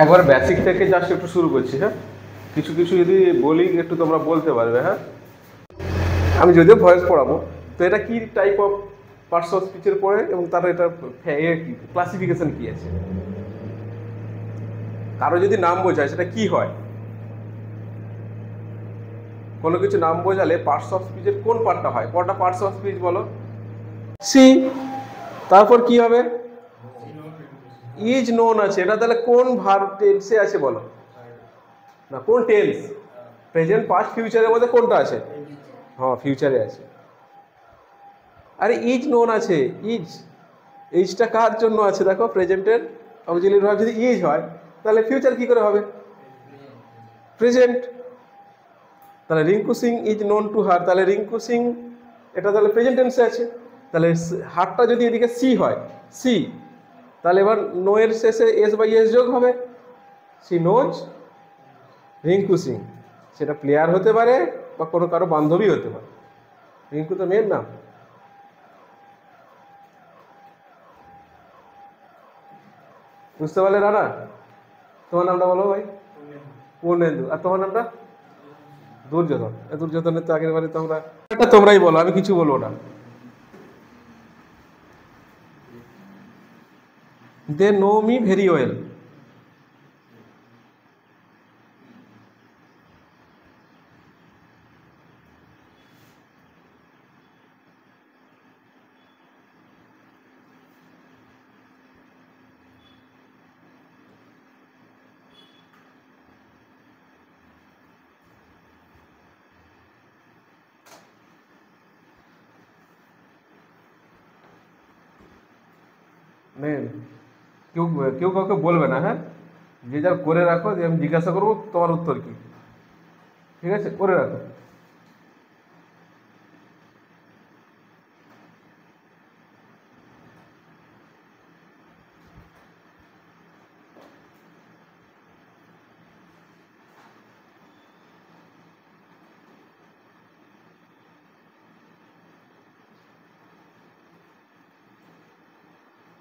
একবার বেসিক থেকে জাস্ট একটু শুরু করছি। হ্যাঁ, কিছু কিছু যদি বলি একটু তোমরা বলতে পারবে। হ্যাঁ, আমি যদিও ভয়েস পড়াবো, তো এটা কি টাইপ অফ পার্টস অফ স্পিচের পড়ে এবং তার এটা ক্লাসিফিকেশন কি আছে? কারো যদি নাম বোঝায় সেটা কি হয়? কোনো কিছু নাম বোঝালে পার্টস অফ স্পিচের কোন পার্টটা হয়? কটা পার্টস অফ স্পিচ বলো? সি। তারপর কি হবে? ইজ নোন আছে, এটা তাহলে কোন ভার্ব টেন্সে আছে বলো? না, কোন টেন্স? প্রেজেন্ট, পাস্ট, ফিউচারের মধ্যে কোনটা আছে? হ্যাঁ, ফিউচারে আছে। আরে ইজ নোন আছে, ইজটা কার জন্য আছে? দেখো, প্রেজেন্টের অক্সিলিয়ারি ভার্ব যদি ইজ হয় তাহলে ফিউচার কি করে হবে? প্রেজেন্ট। তাহলে Rinku Singh is known to her, তাহলে রিঙ্কু সিং এটা তাহলে প্রেজেন্ট টেন্সে আছে। তাহলে হারটা যদি এদিকে সি হয়, সি, তাহলে এবার নো এর শেষে এস বাই এস যোগ হবে। She knows Rinku Singh. সেটা প্লেয়ার হতে পারে বা কোনো কারো বান্ধবী হতে পারে। রিঙ্কু তো মেয়ের নাম। বুঝতে পারলে রানা? তোমার নামটা বলো ভাই। পূর্ণেন্দু। আর তোমার নামটা? দুর্যোধন। দুর্যোধনের তো আগের বারে তোমরাই বলো, আমি কিছু বলবো না। They know me very well. কেউ কেউ কাউকে বলবে না। হ্যাঁ, যে যার করে রাখো, যে আমি জিজ্ঞাসা করবো তোমার উত্তর কি। ঠিক আছে, করে রাখো।